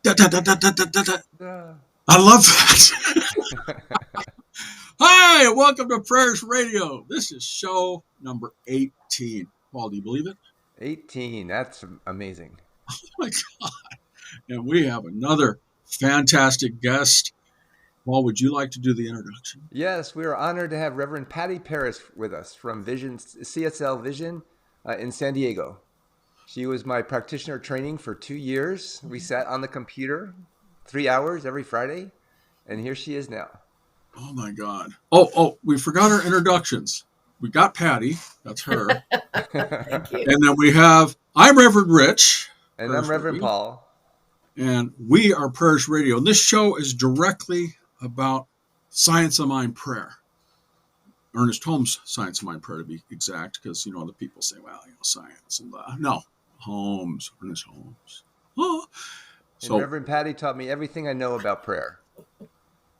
Da, da, da, da, da, da, da, da. Uh, I love that. Hi, welcome to Prayers Radio. This is show number 18. Paul, do you believe it? 18. That's amazing. Oh my God. And we have another fantastic guest. Paul, would you like to do the introduction? Yes, we are honored to have Reverend Patti Paris with us from Vision CSL Vision in San Diego. She was my practitioner training for 2 years. We sat on the computer 3 hours every Friday, and here she is now. Oh my God. Oh, we forgot our introductions. We got Patti. That's her. Thank you. And then I'm Reverend Rich. And I'm Reverend Paul. And we are Prayers Radio. And this show is directly about Science of Mind prayer. Ernest Holmes' Science of Mind prayer, to be exact, because, the people say, well, science and blah. No, Ernest Holmes. Oh. And Reverend Patti taught me everything I know about prayer.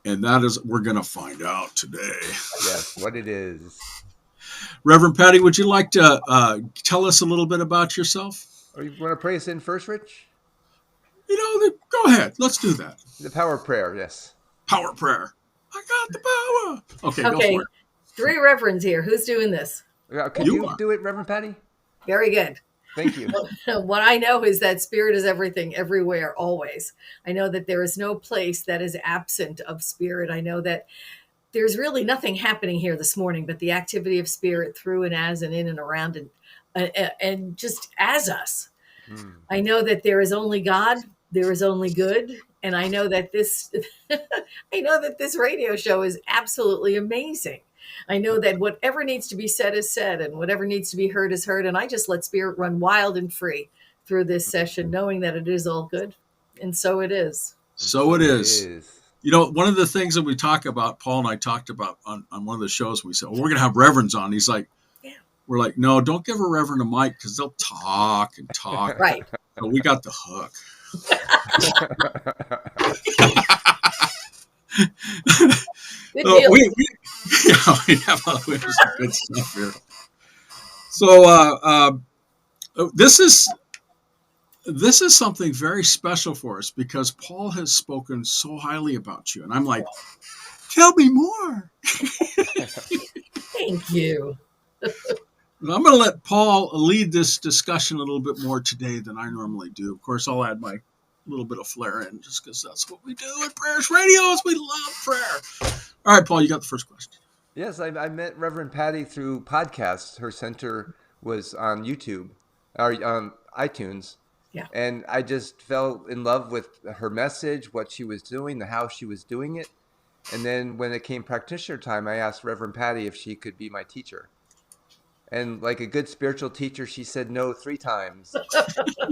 And that is, we're going to find out today. Yes, what it is. Reverend Patti, would you like to tell us a little bit about yourself? Or you want to pray us in first, Rich? Go ahead. Let's do that. The power of prayer, yes. Power prayer. I got the power. Okay, go for it. 3 reverends here. Who's doing this? Can you do it, Reverend Patti? Very good. Thank you. What I know is that spirit is everything, everywhere, always. I know that there is no place that is absent of spirit. I know that there's really nothing happening here this morning but the activity of spirit through and as and in and around and just as us. I know that there is only God, there is only good, and I know that this radio show is absolutely amazing. I know that whatever needs to be said is said, and whatever needs to be heard is heard, and I just let spirit run wild and free through this session, knowing that it is all good, and so it is. So it is. One of the things that we talk about, Paul and I talked about on one of the shows, we said, well, we're going to have reverends on. He's like, we're like, no, don't give a reverend a mic because they'll talk and talk. Right. So we got the hook. Good deal. We have some good stuff here. So this is something very special for us because Paul has spoken so highly about you. And I'm like, tell me more. Thank you. And I'm going to let Paul lead this discussion a little bit more today than I normally do. Of course, I'll add my little bit of flair in just because that's what we do at Prayers Radio is we love prayer. All right, Paul, you got the first question. Yes, I met Reverend Patti through podcasts. Her center was on YouTube or on iTunes. Yeah. And I just fell in love with her message, what she was doing, how she was doing it. And then when it came practitioner time, I asked Reverend Patti if she could be my teacher. And like a good spiritual teacher, she said no 3 times.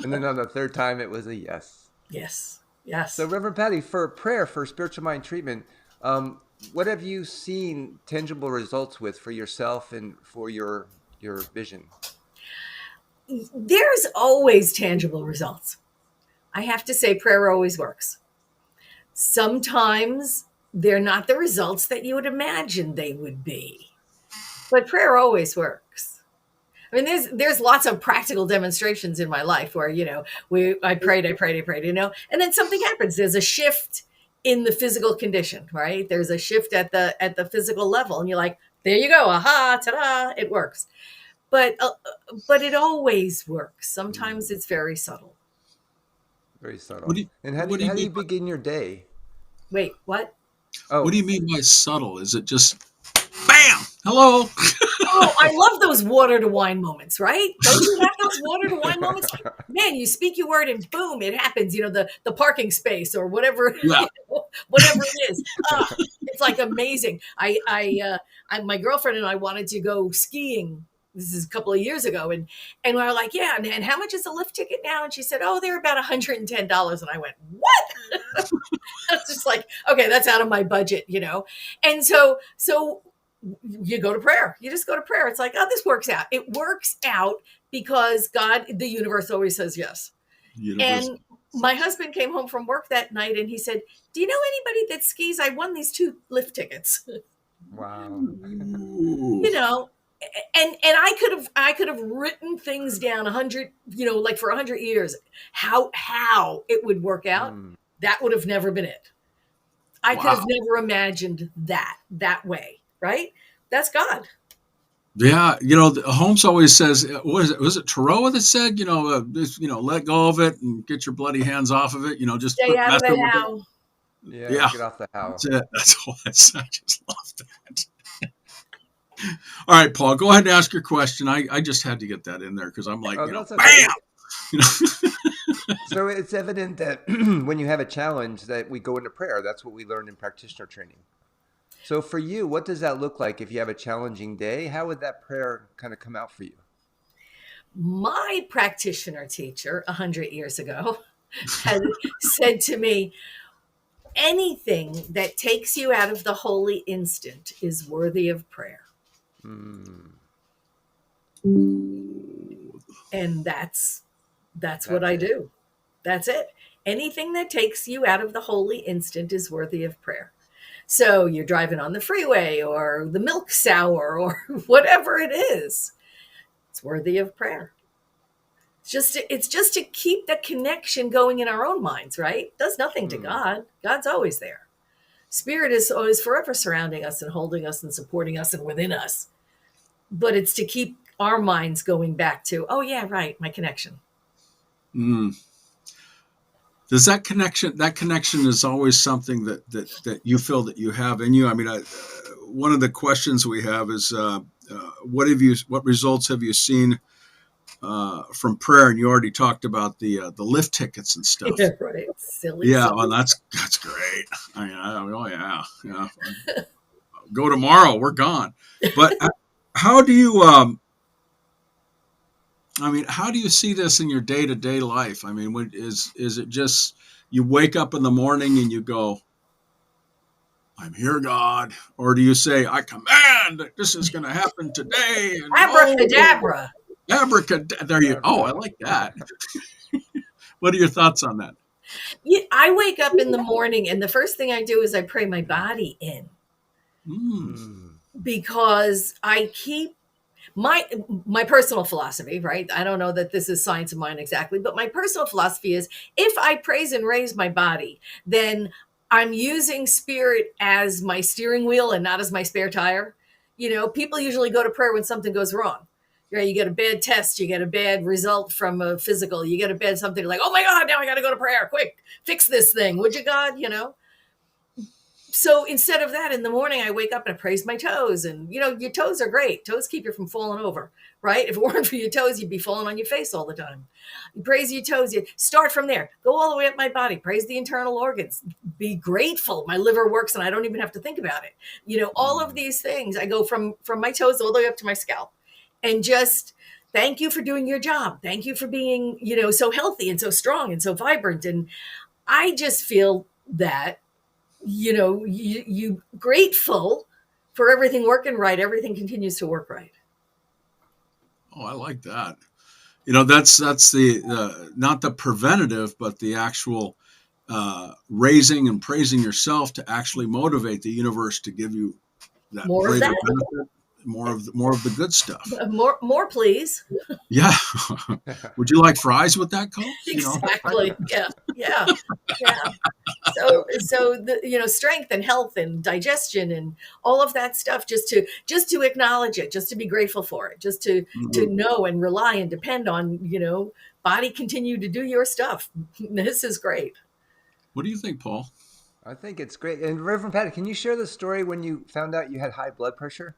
And then on the 3rd time, it was a yes. Yes. Yes. So Reverend Patti, for prayer, for spiritual mind treatment, what have you seen tangible results with for yourself and for your vision? There's always tangible results. I have to say prayer always works. Sometimes they're not the results that you would imagine they would be, but prayer always works. I mean, there's lots of practical demonstrations in my life where, I prayed, and then something happens. There's a shift in the physical condition, right? There's a shift at the physical level, and you're like, there you go, aha, ta-da, it works. But it always works. Sometimes it's very subtle. Very subtle. And how do you begin your day? Wait, what? Oh, what do you mean by subtle? Is it just bam? Hello. Oh, I love those water to wine moments, right? Don't you have those water to wine moments? Man, you speak your word and boom, it happens. The parking space or whatever, whatever it is. It's like amazing. My girlfriend and I wanted to go skiing. This is a couple of years ago. And we were like, yeah. And how much is the lift ticket now? And she said, oh, they're about $110. And I went, what? I was just like, okay, that's out of my budget, And so you go to prayer. You just go to prayer. It's like, oh, this works out. It works out because God, the universe always says yes. And my husband came home from work that night and he said, do you know anybody that skis? I won these 2 lift tickets. Wow. And I could have written things down 100, like for 100 years, how it would work out. That would have never been it. I could have Wow. never imagined that way, right? That's God. Yeah, Holmes always says, was it Thoreau that said, just, let go of it and get your bloody hands off of it, just Stay quit out of messing it with it. how. Yeah, Yeah, get off the how. that's it. That's all I said. I just love that. All right, Paul, go ahead and ask your question. I just had to get that in there because I'm like, Oh, that's okay. bam. You know? So it's evident that when you have a challenge that we go into prayer. That's what we learned in practitioner training. So for you, what does that look like if you have a challenging day? How would that prayer kind of come out for you? My practitioner teacher 100 years ago had said to me, anything that takes you out of the holy instant is worthy of prayer. Mm, And that's what that's I it. do. That's it. Anything that takes you out of the holy instant is worthy of prayer. So you're driving on the freeway or the milk sour or whatever it is, it's worthy of prayer. It's just to keep the connection going in our own minds, right? It does nothing to Mm. God. God's always there. Spirit is always forever surrounding us and holding us and supporting us and within us. But it's to keep our minds going back to, oh yeah, right, my connection. Mm. Does that connection is always something that you feel that you have in you? I mean, one of the questions we have is, what results have you seen from prayer? And you already talked about the lift tickets and stuff. Yeah, right. Silly, Yeah, silly. well, that's great. Oh yeah. Go tomorrow. We're gone. But how do you? How do you see this in your day to day life? I mean, is it just you wake up in the morning and you go, "I'm here, God," or do you say, "I command that this is going to happen today"? And Abracadabra. abracadabra. There you. Oh, I Abracadabra. like that. What are your thoughts on that? Yeah, I wake up in the morning and the first thing I do is I pray my body in Mm. Mm. because I keep my personal philosophy, right? I don't know that this is science of mine exactly, but my personal philosophy is if I praise and raise my body, then I'm using spirit as my steering wheel and not as my spare tire. People usually go to prayer when something goes wrong. Right? You get a bad test, you get a bad result from a physical, you get a bad something like, oh my God, now I got to go to prayer. Quick, fix this thing. Would you, God? So instead of that, in the morning, I wake up and I praise my toes. And, your toes are great. Toes keep you from falling over, right? If it weren't for your toes, you'd be falling on your face all the time. You praise your toes. You start from there. Go all the way up my body. Praise the internal organs. Be grateful. My liver works and I don't even have to think about it. All of Mm. these things, I go from my toes all the way up to my scalp. And just thank you for doing your job. Thank you for being, so healthy and so strong and so vibrant. And I just feel that you grateful for everything working right, everything continues to work right. Oh, I like that. That's the not the preventative, but the actual raising and praising yourself to actually motivate the universe to give you that More of greater that. benefit, more of the good stuff. More please. Yeah. Would you like fries with that Coke? Exactly. Yeah. Yeah. So So, the strength and health and digestion and all of that stuff, just to acknowledge it, just to be grateful for it, just to Mhm. know and rely and depend on, body continue to do your stuff. This is great. What do you think, Paul? I think it's great. And Reverend Patty, can you share the story when you found out you had high blood pressure?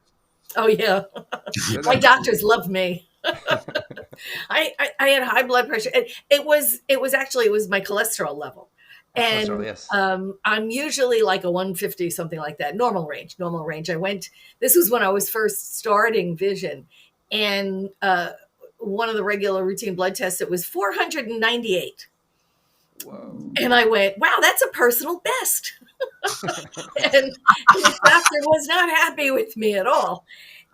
Oh yeah. Share My that story. doctors love me. I had high blood pressure. It was my cholesterol level. Cholesterol, And yes. I'm usually like a 150, something like that. Normal range. This was when I was first starting vision. And one of the regular routine blood tests, it was 498. Whoa. And I went, wow, that's a personal best. And the doctor was not happy with me at all.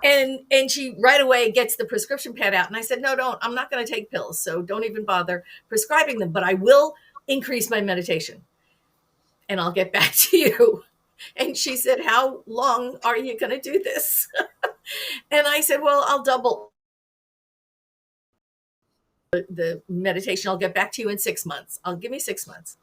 And she right away gets the prescription pad out. And I said, no, don't. I'm not going to take pills. So don't even bother prescribing them. But I will increase my meditation and I'll get back to you. And she said, how long are you going to do this? And I said, well, I'll double the meditation. I'll get back to you in 6 months. I'll give me 6 months.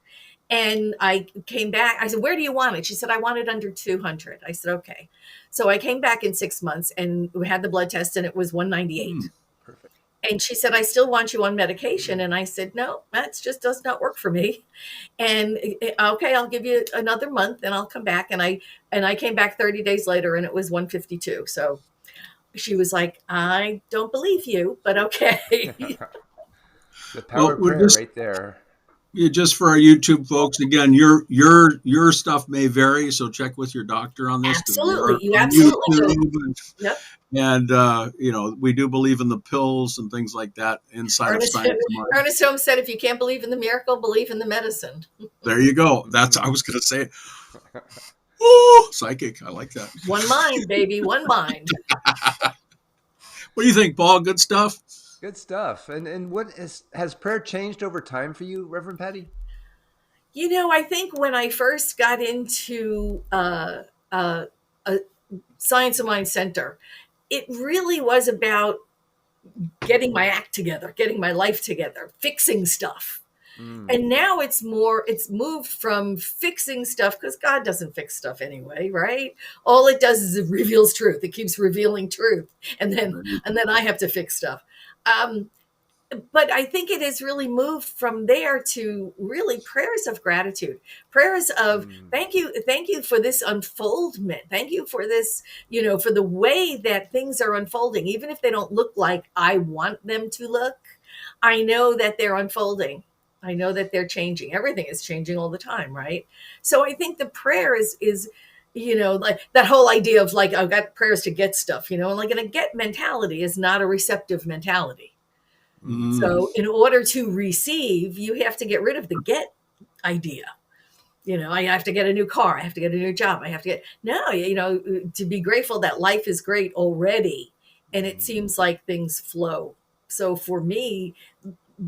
And I came back. I said, where do you want it? She said, I want it under 200. I said, okay. So I came back in 6 months and we had the blood test and it was 198. Perfect. And she said, I still want you on medication. And I said, no, that just does not work for me. And okay, I'll give you another month and I'll come back. And I came back 30 days later and it was 152. So she was like, I don't believe you, but okay. The power of prayer right there. Yeah, just for our YouTube folks, again, your stuff may vary, so check with your doctor on this. Absolutely, you absolutely do. Yep. And we do believe in the pills and things like that inside of science. Ernest Holmes said, "If you can't believe in the miracle, believe in the medicine." There you go. That's I was going to say it. Oh, psychic! I like that. One mind, baby. One mind. What do you think, Paul? Good stuff. Good stuff. And has prayer changed over time for you, Reverend Patti? I think when I first got into a Science of Mind Center, it really was about getting my act together, getting my life together, fixing stuff. And now it's moved from fixing stuff, because God doesn't fix stuff anyway, right? All it does is it reveals truth. It keeps revealing truth. And then I have to fix stuff. But I think it has really moved from there to really prayers of gratitude, prayers of thank you for this unfoldment. Thank you for this, for the way that things are unfolding. Even if they don't look like I want them to look, I know that they're unfolding. I know that they're changing. Everything is changing all the time, right? So I think the prayer is like that whole idea of like, I've got prayers to get stuff, and like a get mentality is not a receptive mentality. So in order to receive, you have to get rid of the get idea. I have to get a new car. I have to get a new job. I have to to be grateful that life is great already. And it seems like things flow. So for me,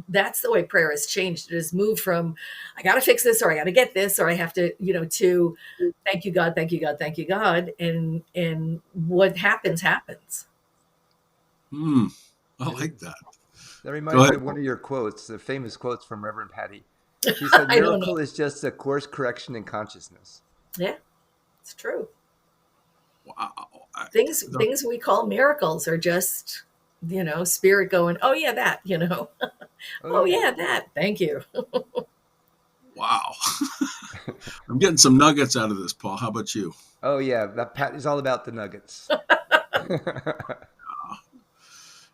that's the way prayer has changed. It has moved from, I got to fix this, or I got to get this, or I have to, to thank you, God, thank you, God, thank you, God. And what happens. I like that. That reminds me of one of your quotes, the famous quotes from Reverend Patti. She said, miracle is just a course correction in consciousness. Yeah, it's true. Wow. Things we call miracles are just, spirit going, oh yeah, that, oh yeah, that. Thank you. Wow. I'm getting some nuggets out of this, Paul. How about you? Oh yeah, that Patti's all about the nuggets.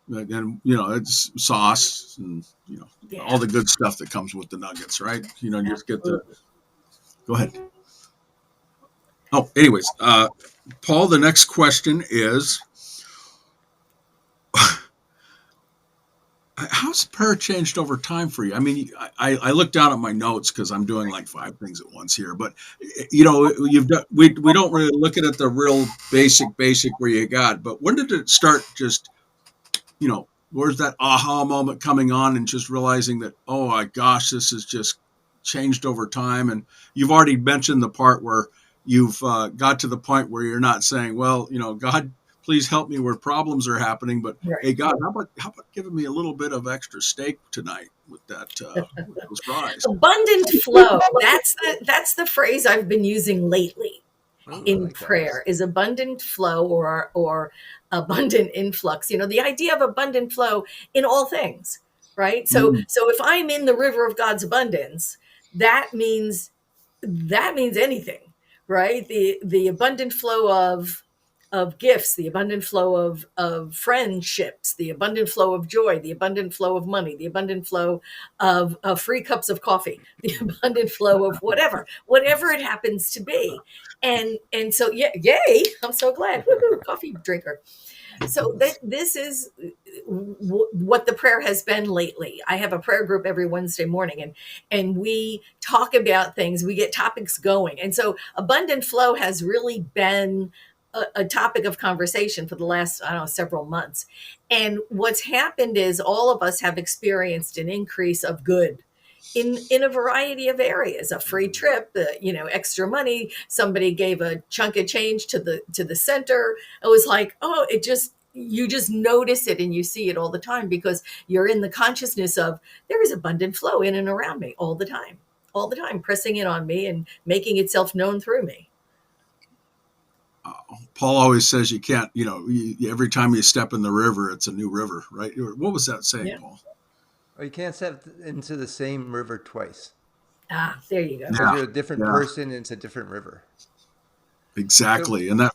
And it's sauce and all the good stuff that comes with the nuggets, right? Just get the. Go ahead. Oh, anyways, Paul, the next question is, how's prayer changed over time for you? I mean, I look down at my notes because I'm doing like 5 things at once here, but we don't really look at it the real basic where you got. But when did it start? Just where's that aha moment coming on and just realizing that, oh my gosh, this has just changed over time? And you've already mentioned the part where you've got to the point where you're not saying, well, God, please help me where problems are happening, but right. Hey, God, how about giving me a little bit of extra steak tonight with that with those fries? Abundant flow. That's the phrase I've been using lately in prayer. Is abundant flow or abundant influx. The idea of abundant flow in all things, right? So if I'm in the river of God's abundance, that means anything, right? The abundant flow of gifts, the abundant flow of friendships, the abundant flow of joy, the abundant flow of money, the abundant flow of free cups of coffee, the abundant flow of whatever it happens to be. And so, yay, I'm so glad. Woo-hoo, coffee drinker. So this is what the prayer has been lately. I have a prayer group every Wednesday morning, and we talk about things. We get topics going. And so abundant flow has really been a topic of conversation for the last, several months. And what's happened is all of us have experienced an increase of good in a variety of areas. A free trip, extra money. Somebody gave a chunk of change to the center. It was like, oh, you just notice it and you see it all the time because you're in the consciousness of there is abundant flow in and around me all the time, pressing in on me and making itself known through me. Paul always says you can't, every time you step in the river, it's a new river, right? What was that saying, Paul? Or you can't step into the same river twice. There you go. Because you're a different person and it's a different river. Exactly. So, and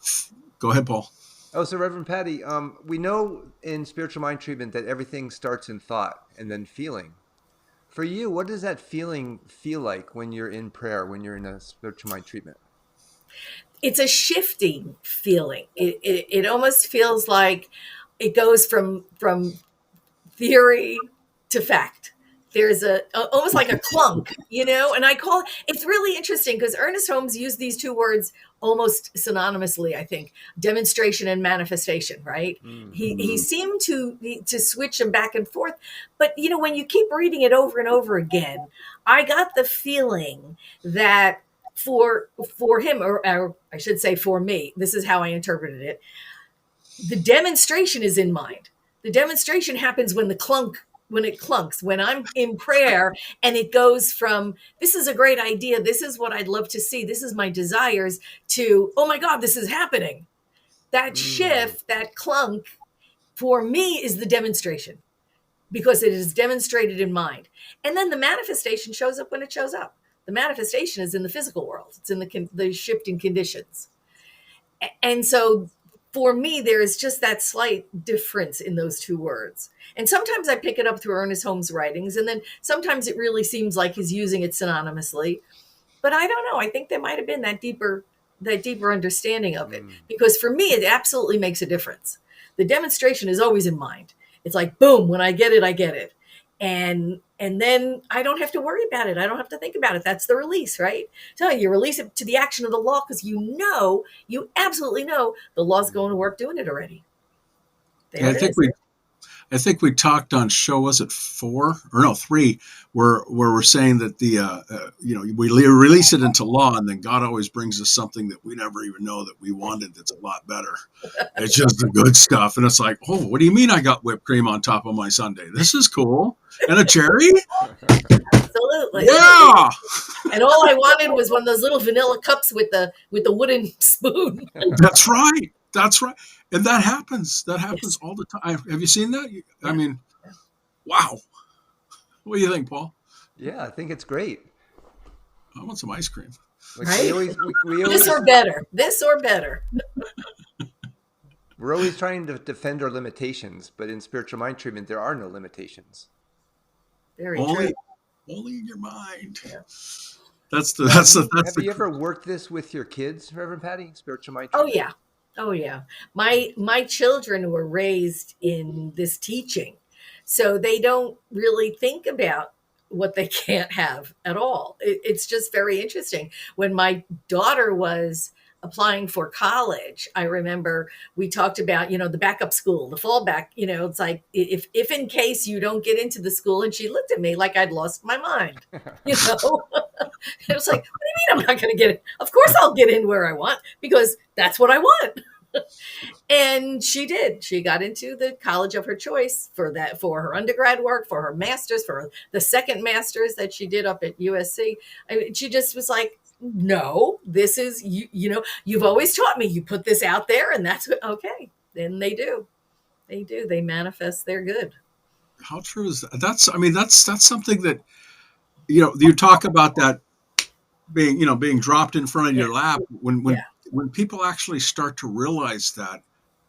go ahead, Paul. Oh, so Reverend Patti, we know in spiritual mind treatment that everything starts in thought and then feeling. For you, what does that feeling feel like when you're in prayer, when you're in a spiritual mind treatment? It's a shifting feeling. It almost feels like it goes from theory to fact. There's almost like a clunk, and I call it's really interesting because Ernest Holmes used these two words almost synonymously, I think, demonstration and manifestation, right? Mm-hmm. He seemed to switch them back and forth. But, when you keep reading it over and over again, I got the feeling that for him, or I should say for me, this is how I interpreted it. The demonstration is in mind. The demonstration happens when it clunks, when I'm in prayer and it goes from, this is a great idea, this is what I'd love to see, this is my desires, to, oh my God, this is happening. That shift, that clunk, for me is the demonstration because it is demonstrated in mind. And then the manifestation shows up when it shows up. The manifestation is in the physical world. It's in the shifting conditions. And so for me, there is just that slight difference in those two words. And sometimes I pick it up through Ernest Holmes' writings, and then sometimes it really seems like he's using it synonymously. But I don't know. I think there might have been that deeper understanding of it. Because for me, it absolutely makes a difference. The demonstration is always in mind. It's like, boom, when I get it, I get it. And then I don't have to worry about it. I don't have to think about it. That's the release, right? So you release it to the action of the law because you absolutely know the law's going to work doing it already. I think we talked on show, was it 3, where we're saying that we release it into law, and then God always brings us something that we never even know that we wanted that's a lot better. It's just the good stuff. And it's like, oh, what do you mean I got whipped cream on top of my sundae? This is cool. And a cherry? Absolutely. Yeah. And all I wanted was one of those little vanilla cups with the wooden spoon. That's right. And that happens. Yes. All the time. Have you seen that? I mean, wow. What do you think, Paul? Yeah, I think it's great. I want some ice cream. Like right? We always, This or better. We're always trying to defend our limitations, but in spiritual mind treatment, there are no limitations. Very true. Only in your mind. Yeah. Have you ever worked this with your kids, Reverend Patti? Spiritual mind treatment? Oh yeah. My children were raised in this teaching, so they don't really think about what they can't have at all. It's just very interesting. When my daughter was applying for college, I remember we talked about, the backup school, the fallback, it's like, if in case you don't get into the school, and she looked at me like I'd lost my mind, It was like, what do you mean I'm not going to get it? Of course I'll get in where I want because that's what I want. And she did. She got into the college of her choice for her undergrad work, for her master's, for the second master's that she did up at USC. She just was like, no, this is, you've always taught me, you put this out there and that's what, okay. Then they do. They manifest their good. How true is that? That's something that, you talk about that being dropped in front of your lap when people actually start to realize that,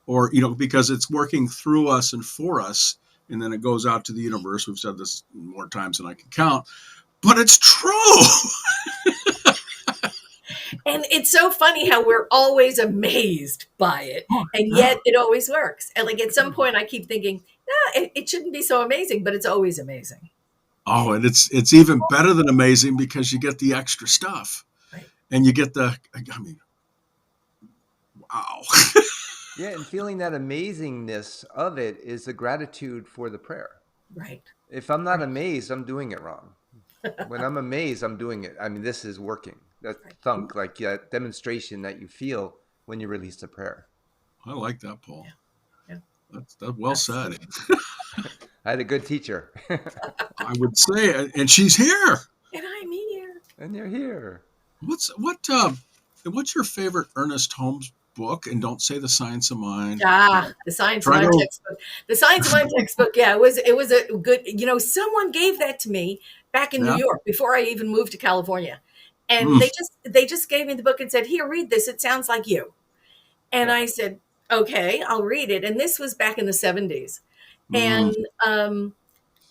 or, because it's working through us and for us, and then it goes out to the universe. We've said this more times than I can count, but it's true. And it's so funny how we're always amazed by it. And yet it always works. And like at some point I keep thinking, it shouldn't be so amazing, but it's always amazing. Oh, and it's even better than amazing because you get the extra stuff. Right. And you get wow. Yeah, and feeling that amazingness of it is the gratitude for the prayer. Right. If I'm not amazed, I'm doing it wrong. When I'm amazed, I'm doing it. This is working. That thunk, like that demonstration that you feel when you release the prayer. I like that, Paul. Yeah. That's well said. I had a good teacher. I would say, and she's here. And I'm here. And you're here. What's your favorite Ernest Holmes book? And don't say The Science of Mind. The Science of Mind textbook. The Science of Mind textbook. Yeah, it was a good. Someone gave that to me back in New York before I even moved to California, and they just gave me the book and said, "Here, read this. It sounds like you." And I said, "Okay, I'll read it." And this was back in the 70s, and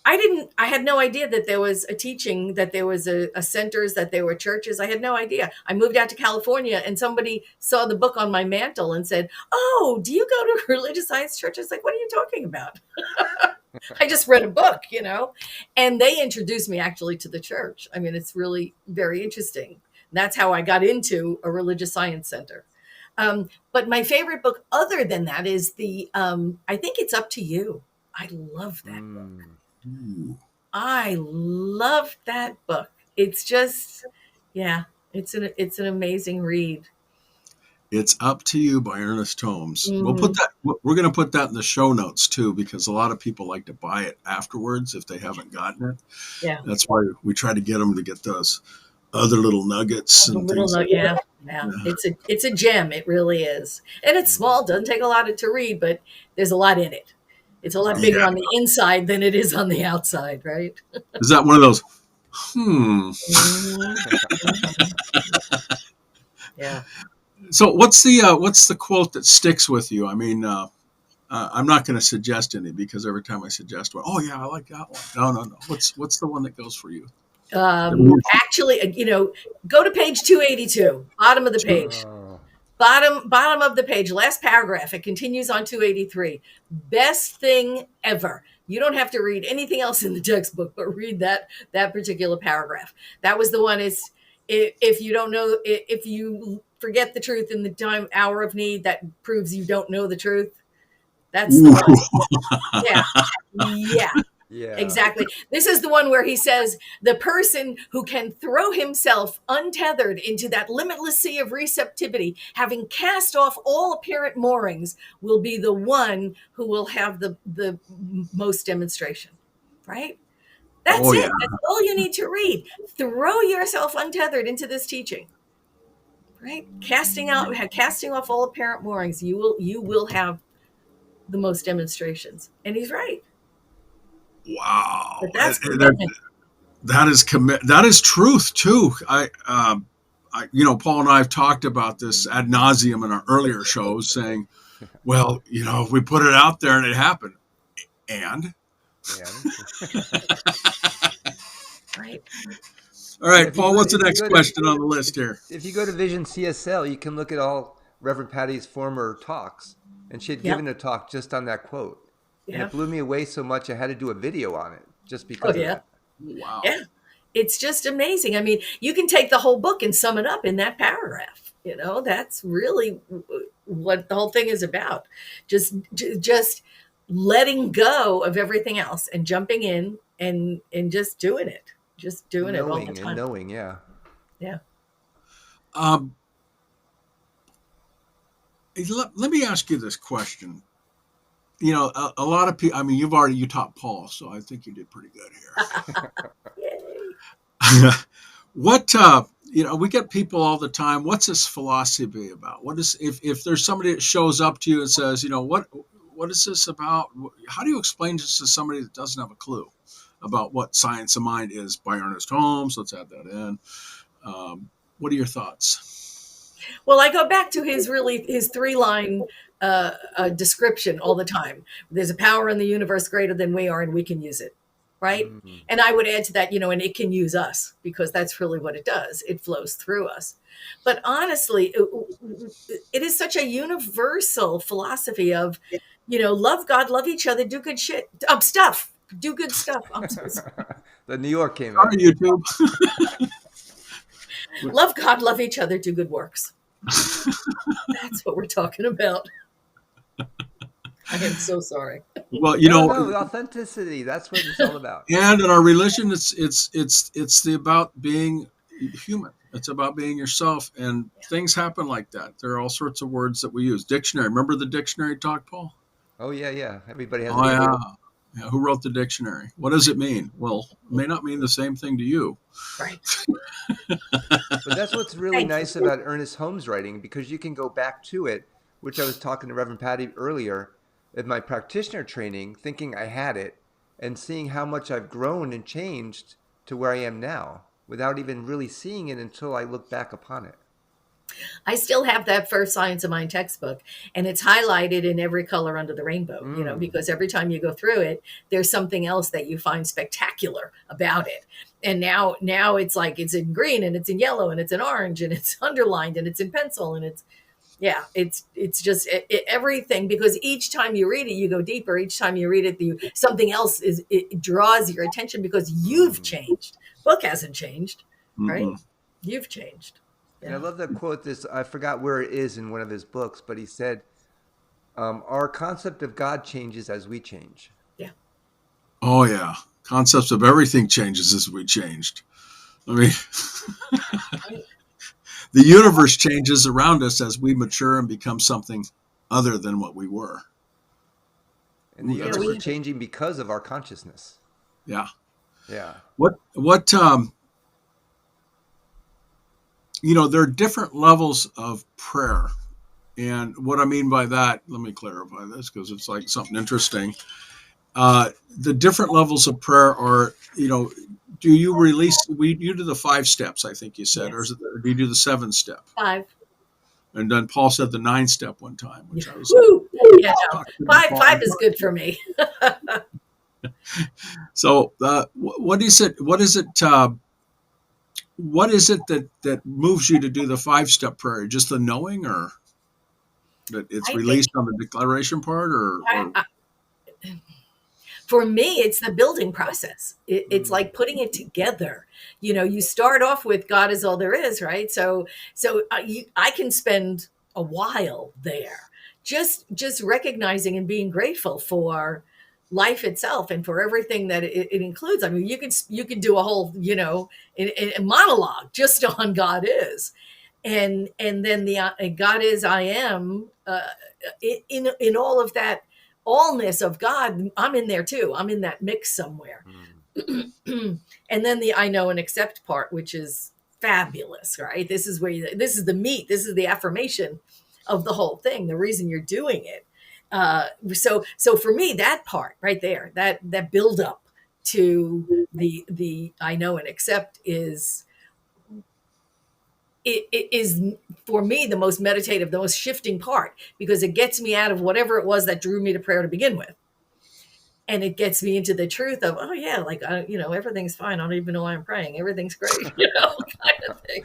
I had no idea that there was a teaching, that there was a centers, that there were churches. I had no idea. I moved out to California and somebody saw the book on my mantle and said, "Oh, do you go to religious science church?" I was like, "What are you talking about?" I just read a book, and they introduced me actually to the church. I mean, it's really very interesting. That's how I got into a religious science center. But my favorite book other than that is I think it's Up to You. I love that book. Ooh. I love that book. It's just, it's an amazing read. It's Up to You by Ernest Holmes. Mm-hmm. We're going to put that in the show notes too, because a lot of people like to buy it afterwards if they haven't gotten it. Yeah. That's why we try to get them to get those other little nuggets and things. Yeah. It's a gem. It really is. And it's small, doesn't take a lot to read, but there's a lot in it. It's a lot bigger on the inside than it is on the outside, right? Is that one of those? Yeah. So what's the quote that sticks with you? I mean, I'm not going to suggest any, because every time I suggest one, oh yeah, I like that one. No. What's the one that goes for you? Actually, go to page 282, bottom of the page. Bottom of the page, last paragraph. It continues on 283. Best thing ever. You don't have to read anything else in the textbook, but read that particular paragraph. That was the one. Is if you don't know, if you forget the truth in the hour of need, that proves you don't know the truth. That's the one. Yeah, exactly. This is the one where he says the person who can throw himself untethered into that limitless sea of receptivity, having cast off all apparent moorings, will be the one who will have the most demonstration. Right? That's it. Yeah. That's all you need to read. Throw yourself untethered into this teaching. Right? Casting off all apparent moorings, you will have the most demonstrations. And he's right. Wow, but that's that is truth too. I Paul and I have talked about this ad nauseum in our earlier shows, saying, well, if we put it out there and it happened, and right. All right, Paul, what's the next question on the list here? If you go to Vision CSL, you can look at all Reverend Patti's former talks, and she had given a talk just on that quote. And it blew me away so much I had to do a video on it just because of that. Wow. Yeah. It's just amazing. I mean, you can take the whole book and sum it up in that paragraph. That's really what the whole thing is about. Just letting go of everything else and jumping in and just doing it. Just doing it all the time. And knowing, yeah. Let me ask you this question. A lot of people, I mean, you taught Paul, so I think you did pretty good here. What, we get people all the time. What's this philosophy about? What is, if there's somebody that shows up to you and says, what is this about? How do you explain this to somebody that doesn't have a clue about what Science of Mind is by Ernest Holmes? Let's add that in. What are your thoughts? Well, I go back to his 3-line description all the time. There's a power in the universe greater than we are, and we can use it. Right. Mm-hmm. And I would add to that, and it can use us, because that's really what it does. It flows through us. But honestly, it is such a universal philosophy of, love God, love each other, do good stuff, do good stuff. I'm so sorry. The New York came out. YouTube. Love God, love each other, do good works. That's what we're talking about. I am so sorry. Well, authenticity. That's what it's all about. And in our religion, it's about being human. It's about being yourself, and things happen like that. There are all sorts of words that we use. Dictionary. Remember the dictionary talk, Paul? Oh yeah. Everybody has a Oh yeah. favorite. Yeah, who wrote the dictionary? What does it mean? Well, it may not mean the same thing to you. Right. But that's what's really Thank you. nice about Ernest Holmes' writing, because you can go back to it, which I was talking to Reverend Patti earlier in my practitioner training, thinking I had it, and seeing how much I've grown and changed to where I am now without even really seeing it until I look back upon it. I still have that first Science of Mind textbook, and it's highlighted in every color under the rainbow, Mm. because every time you go through it, there's something else that you find spectacular about it. And now it's like it's in green and it's in yellow and it's in orange and it's underlined and it's in pencil and it's just everything, because each time you read it, you go deeper. Each time you read it, something else it draws your attention because you've Mm. changed. Book hasn't changed, right? Mm-mm. You've changed. And I Yeah. love that quote. I forgot where it is in one of his books, but he said, "Our concept of God changes as we change." Yeah. Oh yeah. Concepts of everything changes as we changed. I mean, the universe changes around us as we mature and become something other than what we were. And the Ooh, that's universe is We great. changing because of our consciousness. Yeah. Yeah. What there are different levels of prayer. And what I mean by that, let me clarify this because it's like something interesting. The different levels of prayer are, do you release, you do the 5 steps, I think you said, or, Yes. or do you do the 7 step? 5. And then Paul said the 9 step one time, which I was Woo! Yeah, no. talking to Five Paul. five is good for me. So, what is it? What is it that moves you to do the 5 step prayer? Just the knowing, or that it's I think released on the declaration part, or I, for me, it's the building process. It's Mm. like putting it together. You start off with God is all there is, right? So I can spend a while there, just recognizing and being grateful for life itself and for everything that it includes. I mean, you could do a whole, a monologue just on God is, and then the God is I am, in all of that allness of God. I'm in there too. I'm in that mix somewhere. Mm. And then the I know and accept part, which is fabulous, right? This is this is the meat. This is the affirmation of the whole thing. The reason you're doing it. So for me, that part right there, that build up to the I know and accept it is for me the most meditative, the most shifting part, because it gets me out of whatever it was that drew me to prayer to begin with, and it gets me into the truth of, oh yeah, like everything's fine. I don't even know why I'm praying. Everything's great, kind of thing.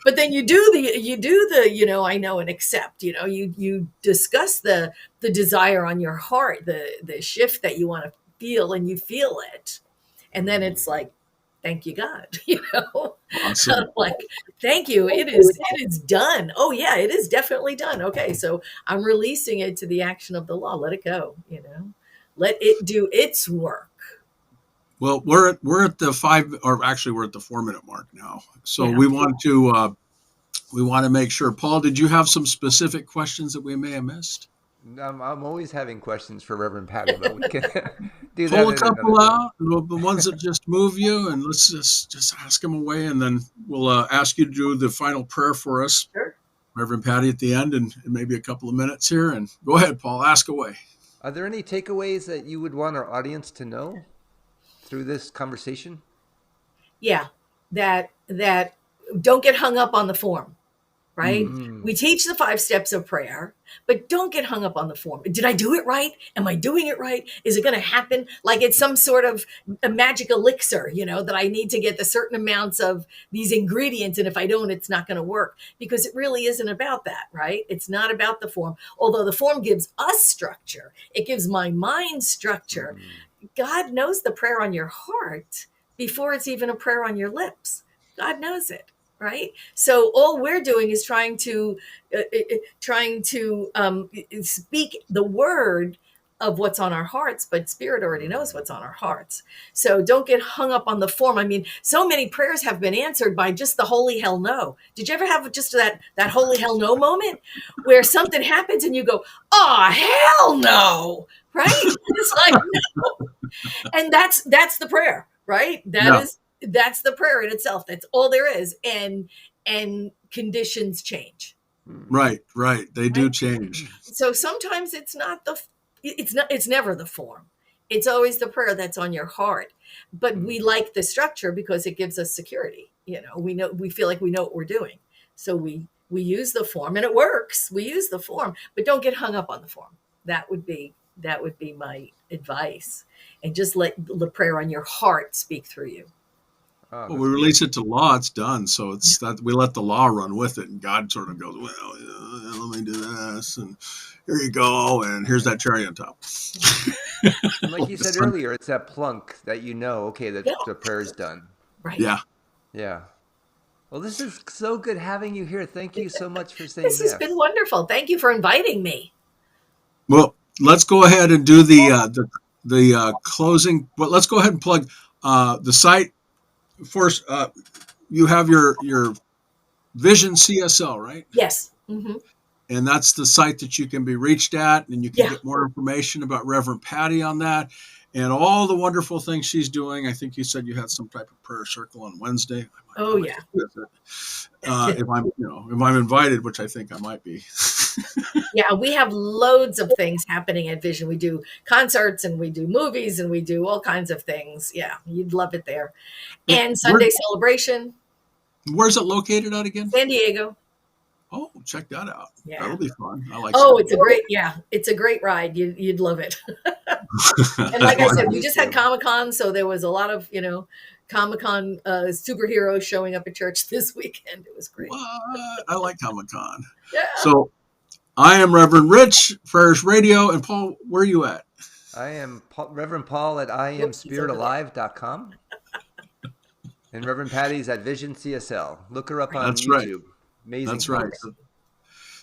But then you do the I know and accept. You discuss the desire on your heart, the shift that you want to feel, and you feel it, and then Mm. it's like, thank you, God. awesome. Like, thank you. It is done. Oh yeah, it is definitely done. Okay, so I'm releasing it to the action of the law. Let it go. Let it do its work. Well, we're at the 5, or actually we're at the 4 minute mark now. So Yeah. we want to make sure. Paul, did you have some specific questions that we may have missed? I'm always having questions for Reverend Patti, but we can do that Pull a at another couple time. out, the ones that just move you, and let's just ask them away, and then we'll ask you to do the final prayer for us, Sure. Reverend Patti, at the end, and maybe a couple of minutes here. And go ahead, Paul, ask away. Are there any takeaways that you would want our audience to know through this conversation? Yeah. That don't get hung up on the form. Right? Mm. Mm. We teach the 5 steps of prayer, but don't get hung up on the form. Did I do it right? Am I doing it right? Is it going to happen? Like it's some sort of a magic elixir, that I need to get the certain amounts of these ingredients. And if I don't, it's not going to work, because it really isn't about that, right? It's not about the form. Although the form gives us structure, it gives my mind structure. Mm. God knows the prayer on your heart before it's even a prayer on your lips. God knows it, right? So all we're doing is trying to speak the word of what's on our hearts, but Spirit already knows what's on our hearts. So don't get hung up on the form. I mean, so many prayers have been answered by just the holy hell no. Did you ever have just that holy hell no moment where something happens and you go, oh, hell no, right? It's like, no. And that's the prayer, right? That's the prayer in itself. That's all there is. And conditions change. Right. They do change. So sometimes it's never the form. It's always the prayer that's on your heart. But we like the structure because it gives us security. We feel like we know what we're doing. So we use the form and it works. We use the form, but don't get hung up on the form. That would be my advice. And just let the prayer on your heart speak through you. Oh, well, we release it to law, it's done. So it's that we let the law run with it, and God sort of goes, well, let me do this, and here you go, and here's that cherry on top. And like you said earlier, it's that plunk that okay, that the prayer's done. Right. Yeah. Well, this is so good having you here. Thank you so much for saying this. This has been wonderful. Thank you for inviting me. Well, let's go ahead and do the closing. But let's go ahead and plug the site. First, you have your Vision CSL, right? Yes. Mm-hmm. And that's the site that you can be reached at, and you can get more information about Reverend Patti on that and all the wonderful things she's doing. I think you said you had some type of prayer circle on Wednesday. Oh yeah. If I'm invited, which I think I might be. Yeah, we have loads of things happening at Vision. We do concerts and we do movies and we do all kinds of things. Yeah, you'd love it there. And Sunday celebration. Where's it located at again? San Diego. Oh, check that out. Yeah. That'll be fun. I like it's a great ride. You'd love it. And like I said, we just had Comic-Con, so there was a lot of, Comic-Con superheroes showing up at church this weekend. It was great. What? I like Comic-Con. Yeah. So I am Reverend Rich, Prayers Radio. And Paul, where are you at? I am Reverend Paul at IamSpiritAlive.com. And Reverend Patti's at Vision CSL. Look her up on YouTube. Right. Amazing. That's right.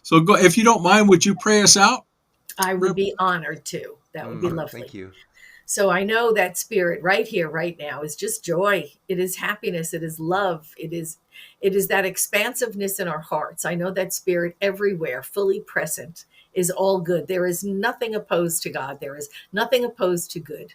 So go, if you don't mind, would you pray us out? I would be honored to. That would be lovely. Thank you. So I know that Spirit right here, right now is just joy. It is happiness. It is love. It is that expansiveness in our hearts. I know that Spirit everywhere, fully present, is all good. There is nothing opposed to God. There is nothing opposed to good.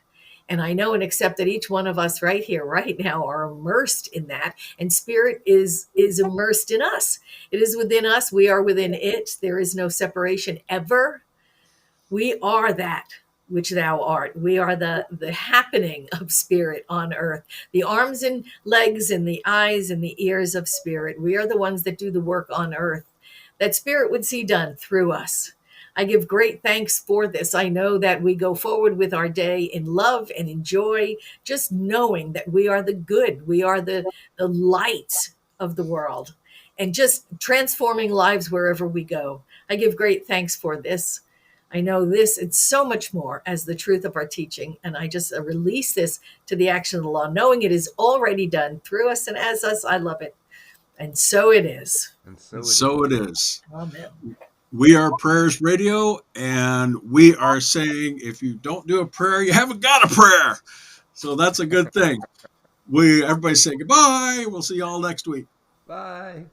And I know and accept that each one of us right here, right now, are immersed in that. And Spirit is immersed in us. It is within us. We are within it. There is no separation ever. We are that which thou art. We are the happening of Spirit on earth, the arms and legs and the eyes and the ears of Spirit. We are the ones that do the work on earth that Spirit would see done through us. I give great thanks for this. I know that we go forward with our day in love and in joy, just knowing that we are the good. We are the light of the world and just transforming lives wherever we go. I give great thanks for this. I know this, it's so much more as the truth of our teaching. And I just release this to the action of the law, knowing it is already done through us and as us. I love it. And so it is. And so it is. Amen. We are Prayers Radio, and we are saying if you don't do a prayer, you haven't got a prayer. So that's a good thing. Everybody say goodbye. We'll see you all next week. Bye.